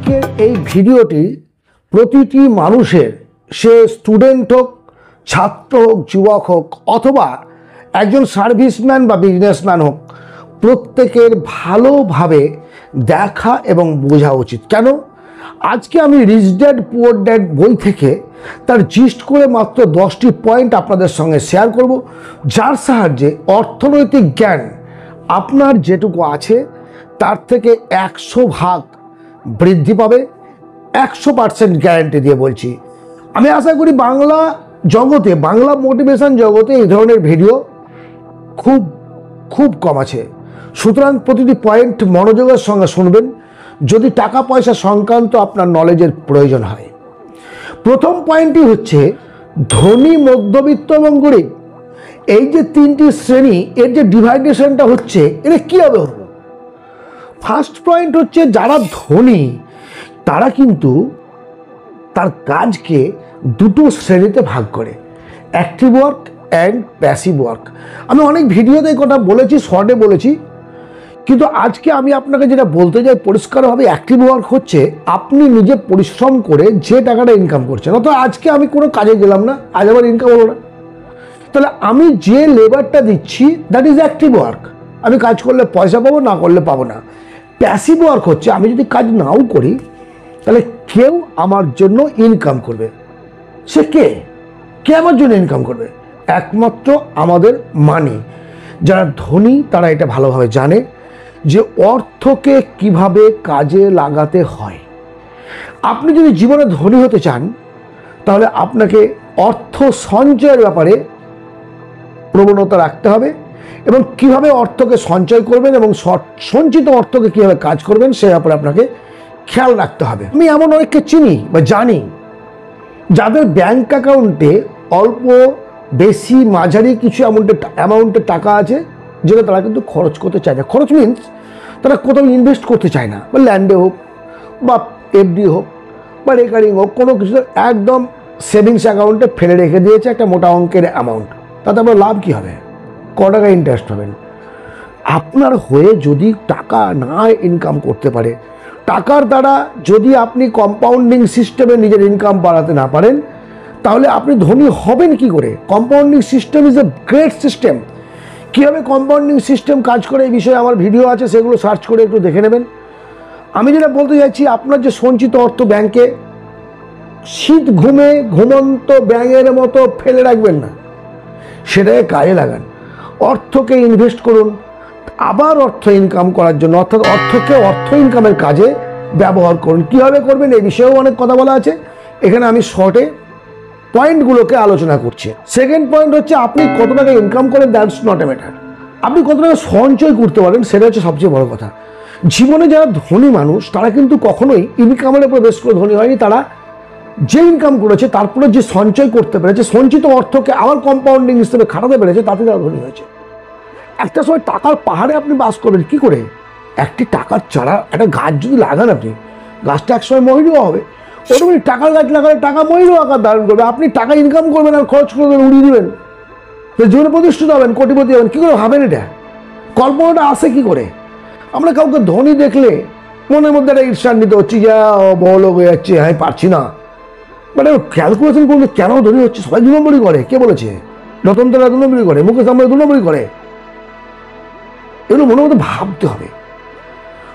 আজকের এই ভিডিওটি প্রতিটি মানুষের, সে স্টুডেন্ট হোক, ছাত্র হোক, যুবক হোক, অথবা একজন সার্ভিসম্যান বা বিজনেসম্যান হোক, প্রত্যেকের ভালোভাবে দেখা এবং বোঝা উচিত। কেন? আজকে আমি রিচ ড্যাড পুয়ার ড্যাড বই থেকে তার জিস্ট করে মাত্র 10টি পয়েন্ট আপনাদের সঙ্গে শেয়ার করব, যার সাহায্যে অর্থনৈতিক জ্ঞান আপনার যেটুকু আছে তার থেকে 100 ভাগ বৃদ্ধি পাবে। 100% গ্যারান্টি দিয়ে বলছি। আমি আশা করি বাংলা জগতে, বাংলা মোটিভেশন জগতে এই ধরনের ভিডিও খুব খুব কম আছে। সুতরাং প্রতিটি পয়েন্ট মনোযোগের সঙ্গে শুনবেন যদি টাকা পয়সা সংক্রান্ত আপনার নলেজের প্রয়োজন হয়। প্রথম পয়েন্টটি হচ্ছে ধনী, মধ্যবিত্ত এবং গরিব, এই যে তিনটি শ্রেণী, এর যে ডিভাইডেশনটা হচ্ছে, এটা কীভাবে হলো? ফার্স্ট পয়েন্ট হচ্ছে যারা ধনী তারা কিন্তু তার কাজকে দুটো শ্রেণীতে ভাগ করে, active work and passive work. আমি অনেক ভিডিওতে কথা বলেছি, শর্টে বলেছি, কিন্তু আজকে আমি আপনাকে যেটা বলতে চাই পরিষ্কারভাবে, অ্যাক্টিভ ওয়ার্ক হচ্ছে আপনি নিজে পরিশ্রম করে যে টাকাটা ইনকাম করছেন। অর্থাৎ আজকে আমি কোনো কাজে গেলাম না, আজ আমার ইনকাম হলো না, তাহলে আমি যে লেবারটা দিচ্ছি দ্যাট ইজ অ্যাক্টিভ ওয়ার্ক। আমি কাজ করলে পয়সা পাবো, না করলে পাবো না। প্যাসিভ ওয়ার্ক হচ্ছে আমি যদি কাজ নাও করি তাহলে কেউ আমার জন্য ইনকাম করবে। সে কে আমার জন্য ইনকাম করবে? একমাত্র আমাদের মানি। যারা ধনী তারা এটা ভালোভাবে জানে যে অর্থকে কিভাবে কাজে লাগাতে হয়। আপনি যদি জীবনে ধনী হতে চান তাহলে আপনাকে অর্থ সঞ্চয়ের ব্যাপারে প্রবণতা রাখতে হবে, এবং কিভাবে অর্থকে সঞ্চয় করবেন এবং সঞ্চিত অর্থকে কিভাবে কাজ করবেন সে ব্যাপারে আপনাকে খেয়াল রাখতে হবে। আমি এমন অনেককে চিনি বা জানি যাদের ব্যাংক অ্যাকাউন্টে অল্প বেশি মাঝারি কিছু অ্যামাউন্টের টাকা আছে, যেটা তারা কিন্তু খরচ করতে চায় না। খরচ মিনস তারা কোথাও ইনভেস্ট করতে চায় না, বা ল্যান্ডে হোক বা এফডি হোক বা রেকারিং হোক, কোনো কিছু একদম সেভিংস অ্যাকাউন্টে ফেলে রেখে দিয়েছে একটা মোটা অঙ্কের অ্যামাউন্ট। তাতে আপনার লাভ কী হবে? ক টাকা ইন্টারেস্ট পাবেন? আপনার হয়ে যদি টাকা না ইনকাম করতে পারে, টাকার দ্বারা যদি আপনি কম্পাউন্ডিং সিস্টেমে নিজের ইনকাম বাড়াতে না পারেন, তাহলে আপনি ধনী হবেন কি করে? Compounding system is a great system. কীভাবে কম্পাউন্ডিং সিস্টেম কাজ করে এই বিষয়ে আমার ভিডিও আছে, সেগুলো সার্চ করে একটু দেখে নেবেন। আমি যেটা বলতে চাইছি, আপনার যে সঞ্চিত অর্থ ব্যাংকে শীত ঘুমে ঘুমন্ত ব্যাঙের মতো ফেলে রাখবেন না, সেটাকে কাজে লাগান। অর্থকে ইনভেস্ট করুন, আবার অর্থ ইনকাম করার জন্য, অর্থাৎ অর্থকে অর্থ ইনকামের কাজে ব্যবহার করুন। কীভাবে করবেন এই বিষয়েও অনেক কথা বলা আছে, এখানে আমি শর্টে পয়েন্টগুলোকে আলোচনা করছি। সেকেন্ড পয়েন্ট হচ্ছে আপনি কত টাকা ইনকাম করেন, দ্যাটস নট এ ম্যাটার। আপনি কত টাকা সঞ্চয় করতে পারেন সেটা হচ্ছে সবচেয়ে বড় কথা। জীবনে যারা ধনী মানুষ তারা কিন্তু কখনোই ইনকামের উপর বেশ করে ধনী হয়নি। তারা যে ইনকাম করেছে তারপরে যে সঞ্চয় করতে পেরেছে, সঞ্চিত অর্থকে আবার কম্পাউন্ডিং হিসেবে খাটাতে পেরেছে, তাতে তারা ধনী হয়েছে। একটা সময় টাকার পাহাড়ে আপনি বাস করবেন কি করে? একটি টাকার চারা, একটা গাছ যদি লাগান আপনি, গাছটা একসময় মহিরুয়া হবে। ওরকমই টাকার গাছ লাগালে টাকা মহিরুয়া আকার ধারণ করবে। আপনি টাকা ইনকাম করবেন আর খরচ করবেন, উড়িয়ে দেবেন, জীবনে প্রতিষ্ঠিত হবেন, কোটিপতি হবেন, কী করে ভাবেন? এটা কল্পনাটা আসে কি করে? আমরা কাউকে ধনী দেখলে মনের মধ্যে একটা ঈর্ষান্বিত হচ্ছে, যা বড়লোক হয়ে যাচ্ছে, আমি পারছি না। মানে ক্যালকুলেশন করলে কেন ধনী হচ্ছে? সবাই 2 নম্বরই করে। কে বলেছে? রতন টাটা 2 নম্বরই করে, মুকেশ আম্বানি 2 নম্বরই করে। এগুলো মনের মধ্যে ভাবতে হবে।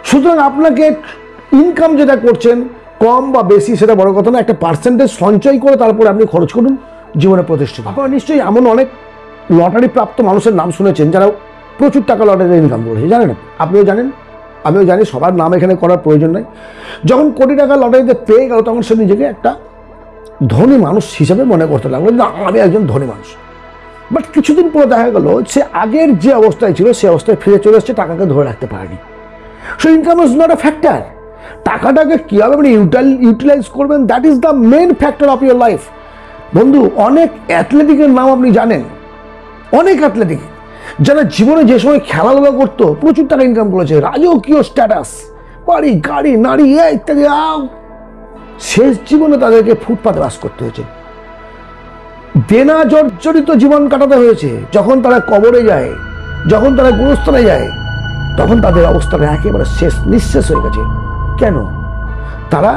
সুতরাং আপনাকে ইনকাম যেটা করছেন কম বা বেশি সেটা বড় কথা না, একটা পার্সেন্টেজ সঞ্চয় করে তারপরে আপনি খরচ করুন, জীবনে প্রতিষ্ঠিত। আপনারা নিশ্চয়ই এমন অনেক লটারি প্রাপ্ত মানুষের নাম শুনেছেন যারা প্রচুর টাকা লটারিতে ইনকাম করেছে, জানেন? আপনিও জানেন, আমিও জানি, সবার নাম এখানে করার প্রয়োজন নাই। যখন কোটি টাকা লটারিতে পেয়ে গেল তখন সে নিজেকে একটা ধনী মানুষ হিসেবে মনে করতে লাগলো, না আমি একজন ধনী মানুষ। বাট কিছুদিন পরে দেখা গেল সে আগের যে অবস্থায় ছিল সে অবস্থায় ফিরে চলে এসছে, টাকাকে ধরে রাখতে পারেনি। So income is not a factor. টাকাটাকে কীভাবে আপনি ইউটিলাইজ করবেন, that is the main factor of your life. বন্ধু, অনেক অ্যাথলেটিকের নাম আপনি জানেন, অনেক অ্যাথলেটিক যারা জীবনে যে সময় খেলাধুলা করতো প্রচুর টাকা ইনকাম করেছে, রাজকীয় স্ট্যাটাস, বাড়ি, গাড়ি, নারী ইত্যাদি, শেষ জীবনে তাদেরকে ফুটপাতে বাস করতে হয়েছে, দেনা জর্জরিত জীবন কাটাতে হয়েছে। যখন তারা কবরে যায়, যখন তারা গুরুস্থানে যায়, তখন তাদের অবস্থাটা একেবারে শেষ, নিঃশেষ হয়ে গেছে। কেন? তারা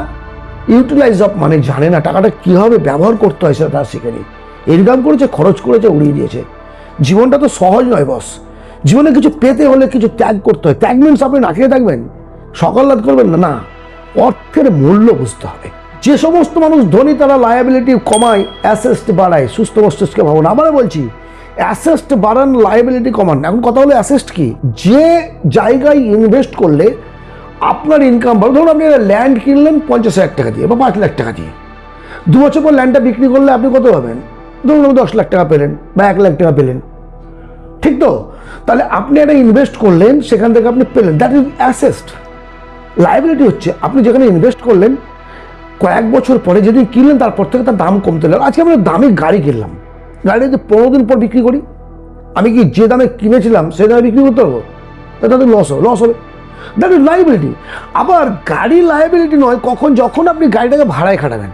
ইউটিলাইজ অফ মানে জানে না, টাকাটা কীভাবে ব্যবহার করতে হয় সেটা তারা শিখেনি। ইনকাম করেছে, খরচ করেছে, উড়িয়ে দিয়েছে। জীবনটা তো সহজ নয় বস। জীবনে কিছু পেতে হলে কিছু ত্যাগ করতে হয়। ত্যাগ মিনস আপনি না খেয়ে থাকবেন, সকাল রাত করবেন না, না, অর্থের মূল্য বুঝতে হবে। যে সমস্ত মানুষ ধনী তারা লায়াবিলিটি কমায়, অ্যাসেস্ট বাড়ায়। সুস্থ মস্তিষ্কে ভাবুন, আবারও বলছি, অ্যাসেস্ট বাড়ান, লায়াবিলিটি কমান। এখন কথা হলো অ্যাসেস্ট কি? যে জায়গায় ইনভেস্ট করলে আপনার ইনকাম বাড়বে। ধরুন আপনি ল্যান্ড কিনলেন 50,000 টাকা দিয়ে বা 5 লাখ টাকা দিয়ে, 2 বছর পর ল্যান্ডটা বিক্রি করলে আপনি কত পাবেন? ধরুন 10 লাখ টাকা পেলেন বা 1 লাখ টাকা পেলেন, ঠিক তো? তাহলে আপনি একটা ইনভেস্ট করলেন, সেখান থেকে আপনি পেলেন, দ্যাট ইজ অ্যাসেস্ট। লায়াবিলিটি হচ্ছে আপনি যেখানে ইনভেস্ট করলেন, কয়েক বছর পরে যেদিন কিনলেন তারপর থেকে তার দাম কমতে লাগলো। আজকে আমরা দামি গাড়ি কিনলাম, গাড়ি যদি 15 দিন পর বিক্রি করি, আমি কি যে দামে কিনেছিলাম সেই দামে বিক্রি করতে পারবো? তাতে লস হবে। That is liability. আবার গাড়ি লায়াবিলিটি নয় কখন, যখন আপনি গাড়িটাকে ভাড়ায় খাটাবেন।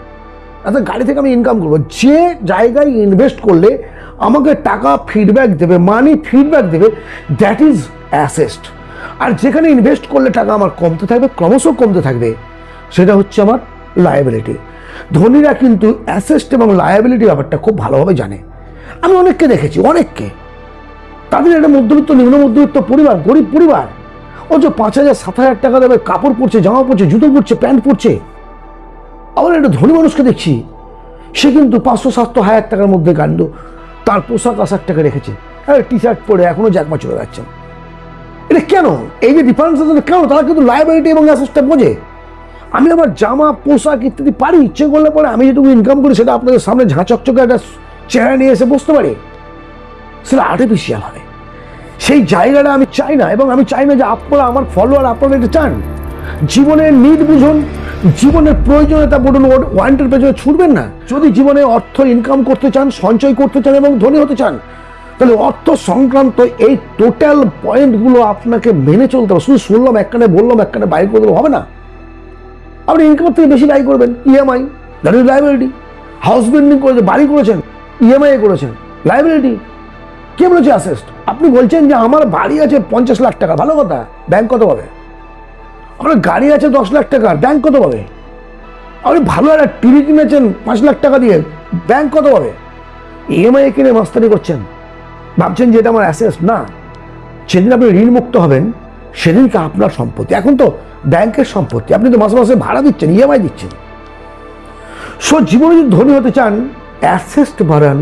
অর্থাৎ গাড়ি থেকে আমি ইনকাম করবো। যে জায়গায় ইনভেস্ট করলে আমাকে টাকা ফিডব্যাক দেবে, মানি ফিডব্যাক দেবে, দ্যাট ইজ অ্যাসেস্ট। আর যেখানে ইনভেস্ট করলে টাকা আমার কমতে থাকবে, ক্রমশ কমতে থাকবে, সেটা হচ্ছে আমার লায়াবিলিটি। ধনীরা কিন্তু অ্যাসেস্ট এবং লায়াবিলিটি ব্যাপারটা খুব ভালোভাবে জানে। আমি অনেককে দেখেছি, অনেককে, তাদের একটা মধ্যবিত্ত, নিম্ন মধ্যবিত্ত পরিবার, গরিব পরিবার, ও যে 5,000 7,000 টাকা দেবে কাপড় পরছে, জামা পরছে, জুতো পরছে, প্যান্ট পরছে। আবার একটা ধনী মানুষকে দেখছি, সে কিন্তু 500-700,000 টাকার মধ্যে কাণ্ড, তার পোশাক আশাকটাকে রেখেছে, টি শার্ট পরে এখনো জ্যাকমা চলে যাচ্ছেন। এটা কেন? এই যে ডিফারেন্স কেন? তারা কিন্তু লায়াবিলিটি এবং অ্যাসেস্টটা বোঝে। আমি আমার জামা, পোশাক ইত্যাদি পারি, ইচ্ছে করলে পরে আমি যেটুকু ইনকাম করি সেটা আপনাদের সামনে ঝাঁচকচকে একটা চেহারা নিয়ে এসে বসতে পারি, সেটা আর্টিফিশিয়াল হবে। সেই জায়গাটা আমি চাই না, এবং আমি চাই না যে আপনারা, আমার ফলোয়ার, আপনারা এটা চান। জীবনের নিড বুঝুন, জীবনের প্রয়োজনীয়তা বুঝুন, ওয়ান্টের পেছনে ছুটবেন না। যদি জীবনে অর্থ ইনকাম করতে চান, সঞ্চয় করতে চান এবং ধনী হতে চান, তাহলে অর্থ সংক্রান্ত এই টোটাল পয়েন্টগুলো আপনাকে মেনে চলতে হবে। শুধু শুনলাম একখানে, বললাম একখানে, ব্যয় করে দেবো হবে না। আপনি ইনকাম থেকে বেশি ব্যয় করবেন, EMI, that is liability. House building করেছেন, বাড়ি করেছেন, ইএমআই করেছেন, লায়াবিলিটি। কে বলেছে অ্যাসেস্ট? আপনি বলছেন যে আমার বাড়ি আছে 50 লাখ টাকা, ভালো কথা, ব্যাংক কত পাবে? আপনার গাড়ি আছে 10 লাখ টাকা, ব্যাংক কত পাবে? আপনি ভালো একটা টিভি কিনেছেন 5 লাখ টাকা দিয়ে, ব্যাংক কত পাবে? ইএমআই কিনে মাস্তানি করছেন, ভাবছেন যে এটা আমার অ্যাসেস্ট। না, সেদিন আপনি ঋণ মুক্ত হবেন, সেদিনকে আপনার সম্পত্তি। এখন তো ব্যাংকের সম্পত্তি, আপনি তো মাসে মাসে ভাড়া দিচ্ছেন, ইএমআই দিচ্ছেন। সো জীবনে যদি ধনী হতে চান, অ্যাসেস্ট বাড়ান,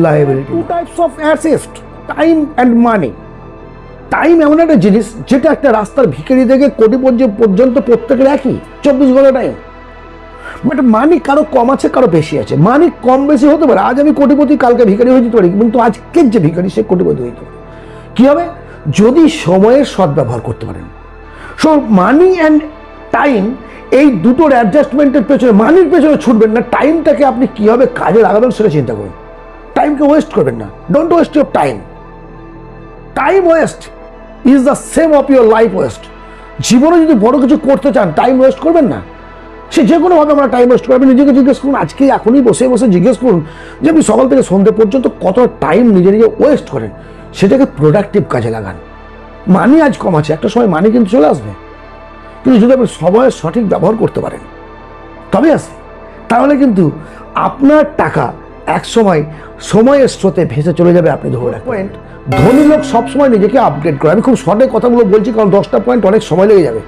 liability. 2 types of asset, time and money. Time এমন একটা জিনিস যেটা একটা রাস্তার ভিখারি থেকে কোটিপতি পর্যন্ত প্রত্যেকের একই, 24 ঘন্টা টাইম। বাট মানি কারো কম আছে, কারো বেশি আছে। মানি কম বেশি হতে পারে, আজ আমি কোটিপতি, কালকে ভিখারি হয়ে যেতে পারি, কিন্তু আজকের যে ভিখারি সে কোটিপতি হইতে পারে। কি হবে? যদি সময়ের সদ্ব্যবহার করতে পারেন। সো মানি অ্যান্ড টাইম, এই দুটোর অ্যাডজাস্টমেন্টের পেছনে, মানির পেছনে ছুটবেন না, টাইমটাকে আপনি কীভাবে কাজে লাগাবেন সেটা চিন্তা করুন। টাইমকে ওয়েস্ট করবেন না, don't waste your time. Time waste is the same of your life West. জীবনে যদি বড় কিছু করতে চান, টাইম ওয়েস্ট করবেন না। সে যে কোনোভাবে আমরা টাইম ওয়েস্ট করবেন। নিজেকে জিজ্ঞেস করুন, আজকে এখনই বসে বসে জিজ্ঞেস করুন যে আপনি সকাল থেকে সন্ধ্যে পর্যন্ত কত টাইম নিজে ওয়েস্ট করেন। সেটাকে প্রোডাক্টিভ কাজে লাগান। মানি আজ কম আছে, একটা সময় মানি কিন্তু চলে আসবে, কিন্তু যদি আপনি সময়ের সঠিক ব্যবহার করতে পারেন তবে আসবে। তাহলে কিন্তু আপনার টাকা এক সময় সময়ের স্রোতে ভেসে চলে যাবে, আপনি ধরে রাখবেন। পয়েন্ট, ধনী লোক সবসময় নিজেকে আপডেট করে। আমি খুব শর্টে কথাগুলো বলছি, কারণ 10টা পয়েন্ট অনেক সময় লেগে যাবে।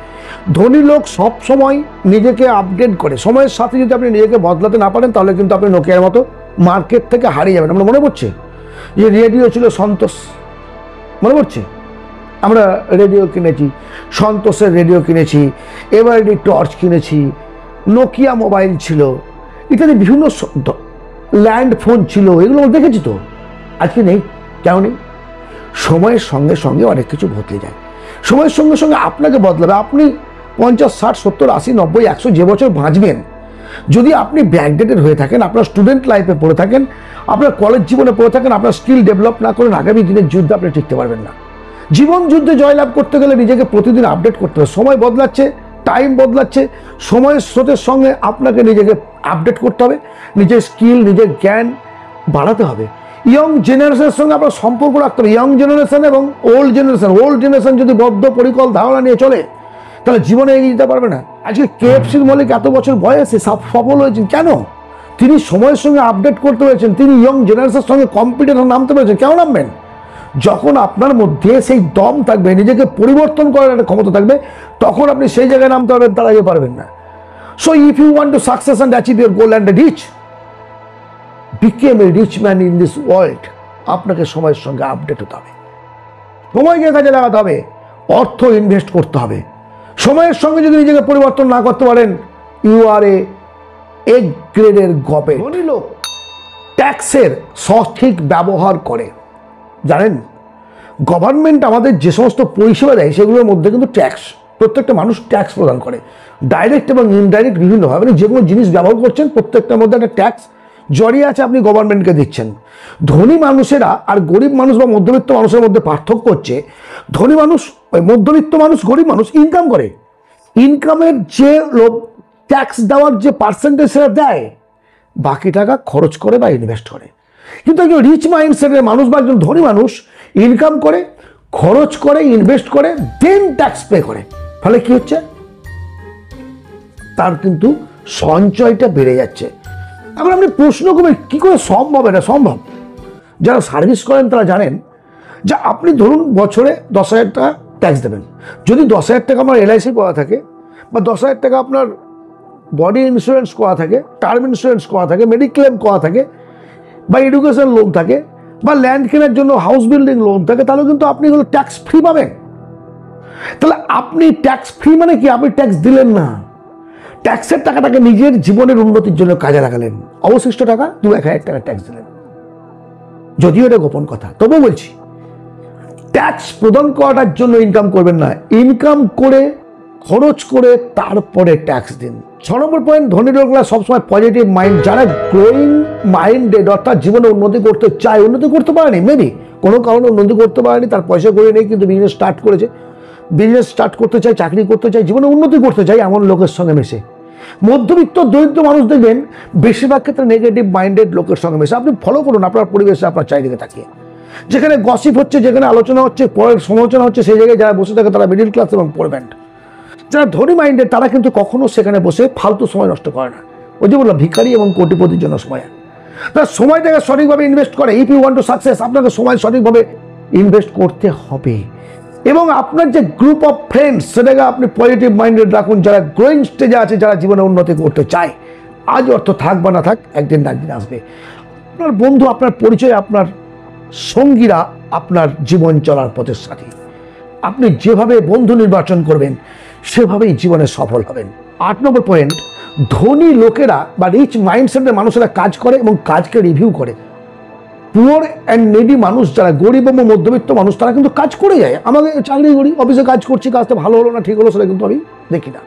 ধনী লোক সবসময় নিজেকে আপডেট করে। সময়ের সাথে যদি আপনি নিজেকে বদলাতে না পারেন, তাহলে কিন্তু আপনি নোকিয়ার মতো মার্কেট থেকে হারিয়ে যাবেন। আমরা মনে পড়ছে যে রেডিও ছিল সন্তোষ, মনে পড়ছে? আমরা রেডিও কিনেছি, সন্তোষের রেডিও কিনেছি, এভারডি টর্চ কিনেছি, নোকিয়া মোবাইল ছিল, ইত্যাদি বিভিন্ন ল্যান্ড ফোন ছিল, এগুলো দেখেছি তো। আজকে নেই, কেন নেই? সময়ের সঙ্গে সঙ্গে অনেক কিছু বদলে যায়। সময়ের সঙ্গে সঙ্গে আপনাকে বদলাবে। আপনি 50, 60, 70, 80, 90, 100 যে বছর বাঁচবেন, যদি আপনি ব্যাকডেটেড হয়ে থাকেন, আপনার স্টুডেন্ট লাইফে পড়ে থাকেন, আপনার কলেজ জীবনে পড়ে থাকেন, আপনার স্কিল ডেভেলপ না করেন, আগামী দিনের যুদ্ধে আপনি টিকতে পারবেন না। জীবন যুদ্ধে জয়লাভ করতে গেলে নিজেকে প্রতিদিন আপডেট করতে হবে। সময় বদলাচ্ছে, টাইম বদলাচ্ছে, সময়ের স্রোতের সঙ্গে আপনাকে নিজেকে আপডেট করতে হবে, নিজের স্কিল, নিজের জ্ঞান বাড়াতে হবে। ইয়ং জেনারেশনের সঙ্গে আপনার সম্পর্ক রাখতে হবে। ইয়ং জেনারেশন এবং ওল্ড জেনারেশন যদি বদ্ধ পরিকল ধারণা নিয়ে চলে, তাহলে জীবনে এগিয়ে যেতে পারবে না। আজকে KFCর মালিক এত বছর বয়সে সফল হয়েছেন কেন? তিনি সময়ের সঙ্গে আপডেট করতে পেরেছেন, তিনি ইয়ং জেনারেশনের সঙ্গে কম্পিটিশন নামতে পেরেছেন। কেন নামবেন? যখন আপনার মধ্যে সেই দম থাকবে, নিজেকে পরিবর্তন করার একটা ক্ষমতা থাকবে, তখন আপনি সেই জায়গায় নামতে পারবেন, তার আগে পারবেন না। So if you want to success and achieve your goal and rich became a rich man in this world, আপনাকে সময়ের সঙ্গে আপডেট হতে হবে, সময়কে কাজে লাগাতে হবে, অর্থ ইনভেস্ট করতে হবে। সময়ের সঙ্গে যদি নিজেকে পরিবর্তন না করতে পারেন, ইউ আর এ গ্রেডের গবে। ধনী লোক ট্যাক্সের সঠিক ব্যবহার করে। জানেন, গভর্নমেন্ট আমাদের যে সমস্ত পরিষেবা দেয় সেগুলোর মধ্যে কিন্তু ট্যাক্স, প্রত্যেকটা মানুষ ট্যাক্স প্রদান করে, ডাইরেক্ট এবং ইনডাইরেক্ট বিভিন্নভাবে। মানে যে কোনো জিনিস ব্যবহার করছেন প্রত্যেকটার মধ্যে একটা ট্যাক্স জড়িয়ে আছে, আপনি গভর্নমেন্টকে দিচ্ছেন। ধনী মানুষেরা আর গরিব মানুষ বা মধ্যবিত্ত মানুষের মধ্যে পার্থক্য হচ্ছে, ধনী মানুষ, মধ্যবিত্ত মানুষ, গরিব মানুষ ইনকাম করে, ইনকামের যে ট্যাক্স দেওয়ার যে পার্সেন্টেজ সেটা দেয়, বাকি টাকা খরচ করে বা ইনভেস্ট করে। কিন্তু একজন রিচ মাইন্ডসেটের মানুষ বা একজন ধনী মানুষ ইনকাম করে, খরচ করে, ইনভেস্ট করে, দেন ট্যাক্স পে করে। ফলে কি হচ্ছে? তার কিন্তু সঞ্চয়টা বেড়ে যাচ্ছে। এখন আপনি প্রশ্ন করবেন কি করে সম্ভব? এটা সম্ভব। যারা সার্ভিস করেন তারা জানেন যে আপনি ধরুন বছরে 10,000 টাকা ট্যাক্স দেবেন। যদি 10,000 টাকা আপনার LIC করা থাকে, বা 10,000 টাকা আপনার বডি ইন্স্যুরেন্স করা থাকে, টার্ম ইন্স্যুরেন্স করা থাকে, মেডিক্লেম করা থাকে, বা এডুকেশন লোন থাকে, বা ল্যান্ড কেনার জন্য হাউস বিল্ডিং লোন থাকে, তাহলে কিন্তু আপনি এগুলো ট্যাক্স ফ্রি পাবেন। তাহলে আপনি ট্যাক্স ফ্রি মানে কি? আপনি ট্যাক্স দিলেন না, ট্যাক্সের টাকাটাকে নিজের জীবনের উন্নতির জন্য কাজে লাগালেন, অবশিষ্ট টাকা 2-1,000 টাকা ট্যাক্স দিলেন। যদিও এটা গোপন কথা, তবুও বলছি, ট্যাক্স প্রদান করার জন্য ইনকাম করবেন না, ইনকাম করে খরচ করে তারপরে ট্যাক্স দিন। 6 নম্বর পয়েন্ট, ধনী লোকরা সবসময় পজিটিভ মাইন্ড। যারা গ্রোয়িং মাইন্ডেড, অর্থাৎ জীবনে উন্নতি করতে চায়, উন্নতি করতে পারেনি, মেবি কোনো কারণে উন্নতি করতে পারেনি, তার পয়সা করে নেই, কিন্তু বিজনেস স্টার্ট করেছে, বিজনেস স্টার্ট করতে চায়, চাকরি করতে চায়, জীবনে উন্নতি করতে চায়, এমন লোকের সঙ্গে মেশে। মধ্যবিত্ত দরিদ্র মানুষ দেখবেন বেশিরভাগ ক্ষেত্রে নেগেটিভ মাইন্ডেড লোকের সঙ্গে মেশে। আপনি ফলো করুন আপনার পরিবেশে, আপনার চারিদিকে তাকিয়ে, যেখানে গসিপ হচ্ছে, যেখানে আলোচনা হচ্ছে, পরের সমালোচনা হচ্ছে, সেই জায়গায় যারা বসে থাকে তারা মিডিল ক্লাস এবং পোরব্যান্ড। যারা ধনী মাইন্ডেড তারা কিন্তু কখনো সেখানে বসে ফালতু সময় নষ্ট করে না। ওই যে বললাম, ভিখারি এবং কোটিপতির জন্য সময়, তার সময়টাকে সঠিকভাবে ইনভেস্ট করে। If you want to success, আপনাকে সময় সঠিকভাবে ইনভেস্ট করতে হবে। এবং আপনার যে গ্রুপ অফ ফ্রেন্ডস, সেটাকে আপনি পজিটিভ মাইন্ডেড রাখুন, যারা গ্রোয়িং স্টেজে আছে, যারা জীবনে উন্নতি করতে চায়। আজ অর্থ থাক বা না থাক, একদিন না একদিন আসবে। আপনার বন্ধু, আপনার পরিচয়, আপনার সঙ্গীরা আপনার জীবন চলার পথের সাথী। আপনি যেভাবে বন্ধু নির্বাচন করবেন সেভাবেই জীবনে সফল হবেন। 8 নম্বর পয়েন্ট, ধনী লোকেরা বা রিচ মাইন্ডসেটের মানুষেরা কাজ করে এবং কাজকে রিভিউ করে। পুয়ার অ্যান্ড নেডি মানুষ, যারা গরিব এবং মধ্যবিত্ত মানুষ, তারা কিন্তু কাজ করে যায়। আমাকে চাকরি করি, অফিসে কাজ করছি, কাজটা ভালো হলো না ঠিক হলো সেটা কিন্তু আমি দেখি না।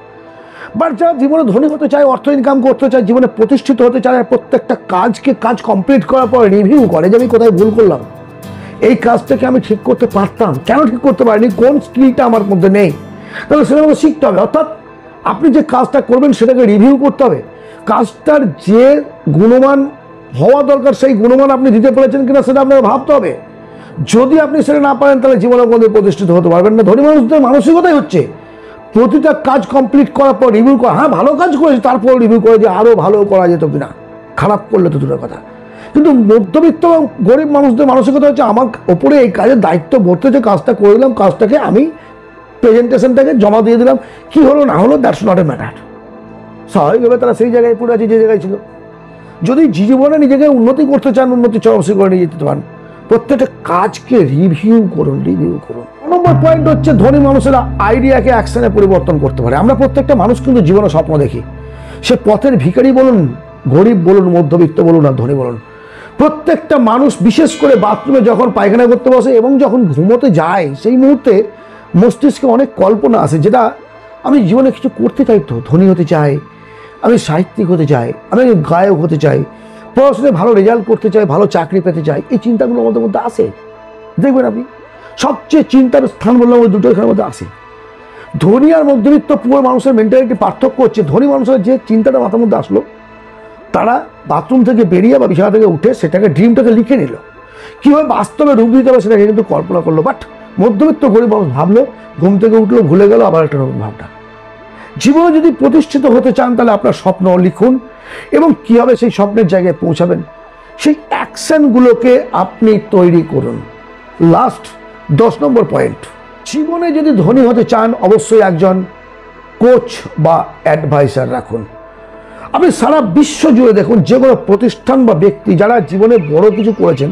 বাট যারা জীবনে ধনী হতে চায়, অর্থ ইনকাম করতে চায়, জীবনে প্রতিষ্ঠিত হতে চায়, প্রত্যেকটা কাজ কমপ্লিট করার পর রিভিউ করে যে আমি কোথায় ভুল করলাম, এই কাজটাকে আমি ঠিক করতে পারতাম, কেন ঠিক করতে পারিনি, কোন স্কিলটা আমার মধ্যে নেই, তাহলে সেটা আমাকে শিখতে হবে। অর্থাৎ আপনি যে কাজটা করবেন সেটাকে রিভিউ করতে হবে। কাজটার যে গুণমান হওয়া দরকার সেই গুণমান আপনি দিতে পেরেছেন কিনা সেটা আপনাকে ভাবতে হবে। যদি আপনি সেটা না পারেন তাহলে জীবনে কোনোদিন প্রতিষ্ঠিত হতে পারবেন না। ধনী মানুষদের মানসিকতাই হচ্ছে প্রতিটা কাজ কমপ্লিট করার পর রিভিউ করা। হ্যাঁ, ভালো কাজ করেছে, তারপর রিভিউ করে যে আরও ভালো করা যেত কিনা, খারাপ করলে তো দূরের কথা। কিন্তু মধ্যবিত্ত এবং গরিব মানুষদের মানসিকতা হচ্ছে আমার ওপরে এই কাজের দায়িত্ব বর্তে, যে কাজটা করে দিলাম, কাজটাকে আমি প্রেজেন্টেশনটাকে জমা দিয়ে দিলাম, কি হলো না হলো দ্যাটস নট এ ম্যাটার। স্বাভাবিকভাবে তারা সেই জায়গায় পড়ে আছে যে জায়গায় ছিল। যদি জীবনে নিজেকে উন্নতি করতে চান, উন্নতি চরম শিখরে নিয়ে যেতে পারেন, প্রত্যেকটা কাজকে রিভিউ করুন। 9 নম্বর পয়েন্ট হচ্ছে, ধনী মানুষেরা আইডিয়াকে অ্যাকশনে পরিবর্তন করতে পারে। আমরা প্রত্যেকটা মানুষ কিন্তু জীবনে স্বপ্ন দেখি, সে পথের ভিখারি বলুন, গরিব বলুন, মধ্যবিত্ত বলুন আর ধনী বলুন, প্রত্যেকটা মানুষ বিশেষ করে বাথরুমে যখন পায়খানা করতে বসে এবং যখন ঘুমোতে যায়, সেই মুহূর্তে মস্তিষ্কে অনেক কল্পনা আসে, যেটা আমি জীবনে কিছু করতে চাই, তো ধনী হতে চাই, আমি সাহিত্যিক হতে চাই, আমি গায়ক হতে চাই, পড়াশোনায় ভালো রেজাল্ট করতে চাই, ভালো চাকরি পেতে চাই। এই চিন্তাগুলো আমাদের মধ্যে আসে। দেখবেন আপনি সবচেয়ে চিন্তার স্থান বললাম ওই দুটো এখানের মধ্যে আসে। ধনী আর মধ্যবিত্ত পুরো মানুষের মেন্টালিটি পার্থক্য হচ্ছে, ধনী মানুষের যে চিন্তাটা মাথার মধ্যে আসলো, তারা বাথরুম থেকে বেরিয়ে বা বিছানা থেকে উঠে সেটাকে ড্রিমটাকে লিখে নিল, কীভাবে বাস্তবে রূপ দিতে হবে সেটাকে কিন্তু কল্পনা করলো। বাট মধ্যবিত্ত গরিব মানুষ ভাবলো, ঘুম থেকে উঠলো, ভুলে গেল, আবার একটা নতুন ভাবনা। জীবনে যদি প্রতিষ্ঠিত হতে চান তাহলে আপনার স্বপ্ন লিখুন এবং কীভাবে সেই স্বপ্নের জায়গায় পৌঁছাবেন সেই অ্যাকশনগুলোকে আপনি তৈরি করুন। লাস্ট 10 নম্বর পয়েন্ট, জীবনে যদি ধনী হতে চান অবশ্যই একজন কোচ বা অ্যাডভাইসার রাখুন। আপনি সারা বিশ্ব জুড়ে দেখুন যে কোনো প্রতিষ্ঠান বা ব্যক্তি যারা জীবনে বড় কিছু করেছেন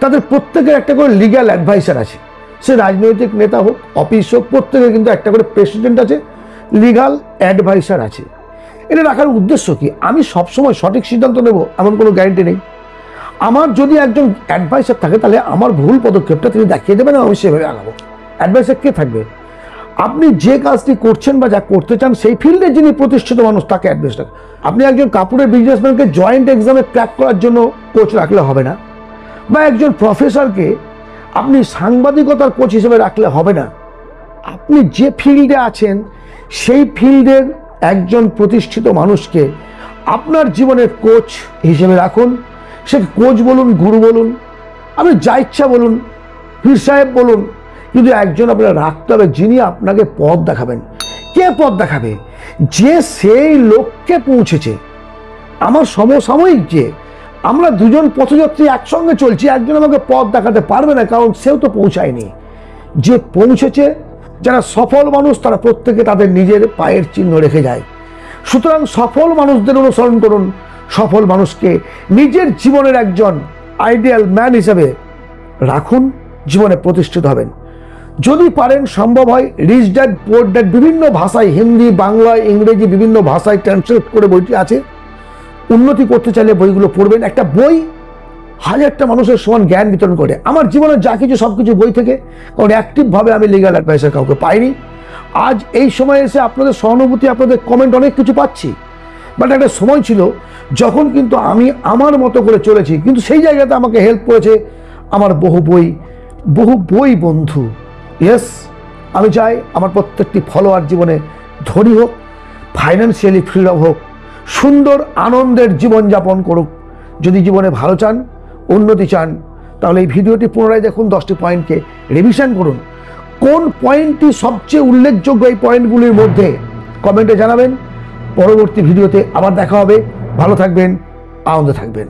তাদের প্রত্যেকের একটা করে লিগ্যাল অ্যাডভাইসার আছে। সে রাজনৈতিক নেতা হোক, অফিস হোক, প্রত্যেকের কিন্তু একটা করে প্রেসিডেন্ট আছে, লিগ্যাল অ্যাডভাইসার আছে। এটা রাখার উদ্দেশ্য কি? আমি সবসময় সঠিক সিদ্ধান্ত নেব এমন কোনো গ্যারান্টি নেই। আমার যদি একজন অ্যাডভাইসার থাকে তাহলে আমার ভুল পদক্ষেপটা তিনি দেখিয়ে দেবেন, আমি সেভাবে আগাবো। অ্যাডভাইসার কে থাকবে? আপনি যে কাজটি করছেন বা যা করতে চান সেই ফিল্ডে যিনি প্রতিষ্ঠিত মানুষ তাকে অ্যাডভাইসার। আপনি একজন কাপড়ের বিজনেসম্যানকে জয়েন্ট এক্সামে ক্র্যাক করার জন্য কোচ রাখলে হবে না, বা একজন প্রফেসরকে আপনি সাংবাদিকতার কোচ হিসেবে রাখলে হবে না। আপনি যে ফিল্ডে আছেন সেই ফিল্ডের একজন প্রতিষ্ঠিত মানুষকে আপনার জীবনের কোচ হিসেবে রাখুন। সে কোচ বলুন, গুরু বলুন, আপনি যা ইচ্ছা বলুন, পীর সাহেব বলুন, কিন্তু একজন আপনার রাখতে হবে যিনি আপনাকে পথ দেখাবেন। কে পথ দেখাবে? যে সেই লক্ষ্যে পৌঁছেছে। আমার সমসাময়িক যে আমরা দুজন পথযাত্রী একসঙ্গে চলছি, একজন আমাকে পথ দেখাতে পারবে না, কারণ সেও তো পৌঁছায়নি। যে পৌঁছেছে, যারা সফল মানুষ তারা প্রত্যেকে তাদের নিজের পায়ের চিহ্ন রেখে যায়। সুতরাং সফল মানুষদের অনুসরণ করুন, সফল মানুষকে নিজের জীবনের একজন আইডিয়াল ম্যান হিসেবে রাখুন, জীবনে প্রতিষ্ঠিত হবেন। যদি পারেন, সম্ভব হয়, রিচ ড্যাড পুয়ার ড্যাড বিভিন্ন ভাষায়, হিন্দি, বাংলা, ইংরেজি বিভিন্ন ভাষায় ট্রান্সলেট করে বইটি আছে। উন্নতি করতে চাইলে বইগুলো পড়বেন। একটা বই 1000টা মানুষের সমান জ্ঞান বিতরণ করে। আমার জীবনে যা কিছু সব কিছু বই থেকে, কারণ অ্যাক্টিভভাবে আমি লিগ্যাল অ্যাডভাইসার কাউকে পাইনি। আজ এই সময় এসে আপনাদের সহানুভূতি, আপনাদের কমেন্ট অনেক কিছু পাচ্ছি, বাট একটা সময় ছিল যখন কিন্তু আমি আমার মতো করে চলেছি, কিন্তু সেই জায়গাতে আমাকে হেল্প করেছে আমার বহু বই বন্ধু। ইয়েস, আমি চাই আমার প্রত্যেকটি ফলোয়ার জীবনে ধনী হোক, ফাইন্যান্সিয়ালি ফ্রিডম হোক, সুন্দর আনন্দের জীবনযাপন করুক। যদি জীবনে ভালো চান, উন্নতি চান, তাহলে এই ভিডিওটি পুনরায় দেখুন, 10টি পয়েন্টকে রিভিশন করুন। কোন পয়েন্টটি সবচেয়ে উল্লেখযোগ্য এই পয়েন্টগুলির মধ্যে কমেন্টে জানাবেন। পরবর্তী ভিডিওতে আবার দেখা হবে। ভালো থাকবেন, আনন্দে থাকবেন।